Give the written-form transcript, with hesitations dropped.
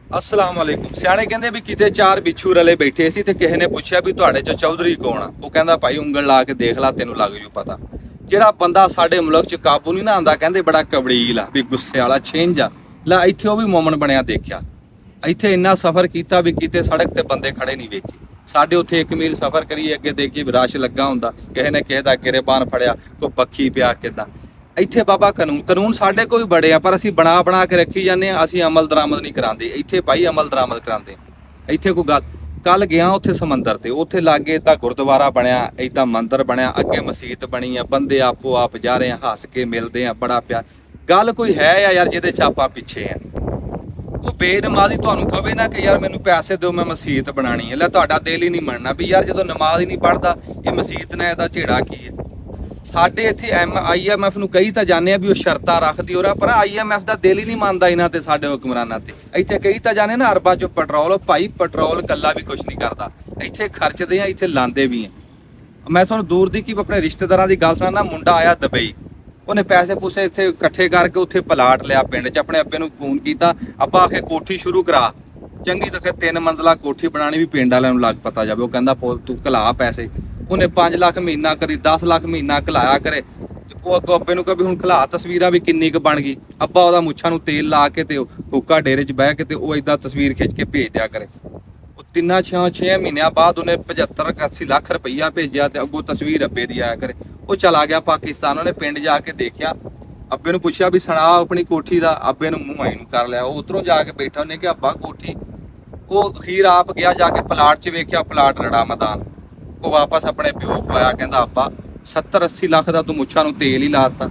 अस्सलाम वालेकुम। सियाणे कहंदे भी किते चार बिच्छू रले बैठे सी ते किसी ने पुछया भी तुहाडे च चौधरी कौन आ। वो कहंदा भाई उंगल ला के देख ला तेनू लग जू पता। ਜਿਹੜਾ ਬੰਦਾ ਸਾਡੇ ਮੁਲਕ 'ਚ ਕਾਬੂ ਨਹੀਂ ਨਾ ਆਂਦਾ ਕਹਿੰਦੇ ਬੜਾ ਕਬੜੀਲ ਆ ਵੀ ਗੁੱਸੇ ਵਾਲਾ ਛਿੰਝ ਆ। ਲੈ ਇੱਥੇ ਉਹ ਵੀ ਮੂਮਨ ਬਣਿਆ ਦੇਖਿਆ। ਇੱਥੇ ਇੰਨਾ ਸਫ਼ਰ ਕੀਤਾ ਵੀ ਕਿਤੇ ਸੜਕ ਤੇ ਬੰਦੇ ਖੜੇ ਨਹੀਂ ਵੇਖੇ। ਸਾਡੇ ਉੱਥੇ 1 ਮੀਲ ਸਫ਼ਰ ਕਰੀਏ ਅੱਗੇ ਦੇਖੀਏ ਵੀ ਰਸ਼ ਲੱਗਾ ਹੁੰਦਾ, ਕਿਸੇ ਨੇ ਕਿਸੇ ਦਾ ਗਿਰੇਬਾਨ ਫੜਿਆ, ਕੋਈ ਬੱਖੀ ਪਿਆ ਕਿੱਦਾਂ। ਇੱਥੇ ਬਾਬਾ ਕਾਨੂੰਨ ਸਾਡੇ ਕੋਲ ਵੀ ਬੜੇ ਆ ਪਰ ਅਸੀਂ ਬਣਾ ਕੇ ਰੱਖੀ ਜਾਂਦੇ ਆ। ਅਸੀਂ ਅਮਲ ਦਰਾਮਦ ਨਹੀਂ ਕਰਾਂਦੇ। ਇੱਥੇ ਭਾਈ ਅਮਲ ਦਰਾਮਦ ਕਰਾਂਦੇ। ਇੱਥੇ ਕੋਈ ਗੱਲ ਕੱਲ ਗਿਆ ਉੱਥੇ ਸਮੁੰਦਰ ਤੇ, ਉੱਥੇ ਲਾਗੇ ਤਾਂ ਗੁਰਦੁਆਰਾ ਬਣਿਆ, ਏਦਾਂ ਮੰਦਿਰ ਬਣਿਆ, ਅੱਗੇ ਮਸਜਿਦ ਬਣੀ ਆ, ਬੰਦੇ ਆਪੋ ਆਪ ਜਾ ਰਹੇ ਆ, ਹੱਸ ਕੇ ਮਿਲਦੇ ਆ, ਬੜਾ ਪਿਆਰ। ਗੱਲ ਕੋਈ ਹੈ ਆ ਯਾਰ ਜਿਹਦੇ ਚ ਆਪਾਂ ਪਿੱਛੇ ਆ। ਉਹ ਬੇਨਮਾਜ਼ੀ ਤੁਹਾਨੂੰ ਕਵੇ ਨਾ ਕਿ ਯਾਰ ਮੈਨੂੰ ਪੈਸੇ ਦਿਓ ਮੈਂ ਮਸਜਿਦ ਬਣਾਣੀ ਹੈ, ਲੈ ਤੁਹਾਡਾ ਦਿਲ ਹੀ ਨਹੀਂ ਮੰਨਣਾ ਵੀ ਯਾਰ ਜਦੋਂ ਨਮਾਜ਼ ਹੀ ਨਹੀਂ ਪੜ੍ਹਦਾ ਇਹ ਮਸਜਿਦ ਨੇ ਇਹਦਾ ਝੇੜਾ ਕੀ ਹੈ। ਸਾਡੇ ਇੱਥੇ IMF ਨੂੰ ਕਹੀ ਤਾਂ ਜਾਂਦੇ ਆ ਵੀ ਉਹ ਸ਼ਰਤਾਂ ਰੱਖਦੀ ਹੋ ਰਿਹਾ, ਪਰ IMF ਦਾ ਦਿਲ ਹੀ ਨਹੀਂ ਮੰਨਦਾ ਇਹਨਾਂ ਤੇ, ਸਾਡੇ ਹੁਕਮਰਾਨਾਂ ਤੇ। ਇੱਥੇ ਕਹੀ ਤਾਂ ਜਾਂਦੇ ਨਾ ਅਰਬਾਂ ਚੋਂ ਪੈਟਰੋਲ, ਭਾਈ ਪੈਟਰੋਲ ਕੱਲਾ ਵੀ ਕੁਝ ਨਹੀਂ ਕਰਦਾ। ਇੱਥੇ ਖਰਚਦੇ ਆ, ਇੱਥੇ ਲਾਂਦੇ ਵੀ ਆ। ਮੈਂ ਤੁਹਾਨੂੰ ਦੂਰ ਦੀ ਕੀ ਆਪਣੇ ਰਿਸ਼ਤੇਦਾਰਾਂ ਦੀ ਗੱਲ ਸੁਣਾ ਨਾ, ਮੁੰਡਾ ਆਇਆ ਦੁਬਈ, ਉਹਨੇ ਪੈਸੇ ਪੂਸੇ ਇੱਥੇ ਇਕੱਠੇ ਕਰਕੇ ਉੱਥੇ ਪਲਾਟ ਲਿਆ ਪਿੰਡ 'ਚ। ਆਪਣੇ ਅੱਬੇ ਨੂੰ ਫੋਨ ਕੀਤਾ, ਅੱਬਾ ਆਖੇ ਕੋਠੀ ਸ਼ੁਰੂ ਕਰਾ, ਚੰਗੀ ਤਾਂ 3 ਮੰਜ਼ਲਾ ਕੋਠੀ ਬਣਾਣੀ ਵੀ ਪਿੰਡ ਵਾਲਿਆਂ ਨੂੰ ਲੱਗ ਪਤਾ ਜਾਵੇ। ਉਹ ਕਹਿੰਦਾ ਤੂੰ ਘਲਾ ਪੈਸੇ। ਉਹਨੇ 5 ਲੱਖ ਮਹੀਨਾ ਕਦੀ 10 ਲੱਖ ਮਹੀਨਾ ਘਲਾਇਆ ਕਰੇ। ਉਹ ਅੱਗੋਂ ਅੱਬੇ ਨੂੰ ਕਹੇ ਹੁਣ ਘਲਾ ਤਸਵੀਰਾਂ ਵੀ ਕਿੰਨੀ ਕੁ ਬਣ ਗਈ। ਅੱਬਾ ਉਹਦਾ ਮੁੱਛਾਂ ਨੂੰ ਤੇਲ ਲਾ ਕੇ ਤੇ ਹੁੱਕਾ ਡੇਰੇ 'ਚ ਬਹਿ ਕੇ ਤੇ ਉਹ ਏਦਾਂ ਤਸਵੀਰ ਖਿੱਚ ਕੇ ਭੇਜ ਦਿਆ ਕਰੇ। ਉਹ 6 ਮਹੀਨਿਆਂ ਬਾਅਦ ਉਹਨੇ 75-80 ਲੱਖ ਰੁਪਈਆ ਭੇਜਿਆ ਤੇ ਅੱਗੋਂ ਤਸਵੀਰ ਅੱਬੇ ਦੀ ਆਇਆ ਕਰੇ। ਉਹ ਚਲਾ ਗਿਆ ਪਾਕਿਸਤਾਨ। ਉਹਨੇ ਪਿੰਡ ਜਾ ਕੇ ਦੇਖਿਆ, ਅੱਬੇ ਨੂੰ ਪੁੱਛਿਆ ਵੀ ਸੁਣਾ ਆਪਣੀ ਕੋਠੀ ਦਾ। ਅੱਬੇ ਨੂੰ ਮੂੰਹ ਆਈ ਨੂੰ ਕਰ ਲਿਆ। ਉਹ ਉੱਧਰੋਂ ਜਾ ਕੇ ਬੈਠਾ, ਉਹਨੇ ਕਿਹਾ ਅੱਬਾ ਕੋਠੀ। ਉਹ ਅਖੀਰ ਆਪ ਗਿਆ, ਜਾ ਕੇ ਪਲਾਟ 'ਚ ਵੇਖਿਆ, ਪਲਾਟ ਰੜਾ ਮੈਦਾਨ। ਉਹ ਵਾਪਸ ਆਪਣੇ ਪਿਓ ਕੋ ਆਇਆ, ਕਹਿੰਦਾ ਅੱਬਾ 70-80 ਲੱਖ ਦਾ ਤੂੰ ਮੁੱਛਾਂ ਨੂੰ ਤੇਲ ਹੀ ਲਾ ਦਿੱਤਾ।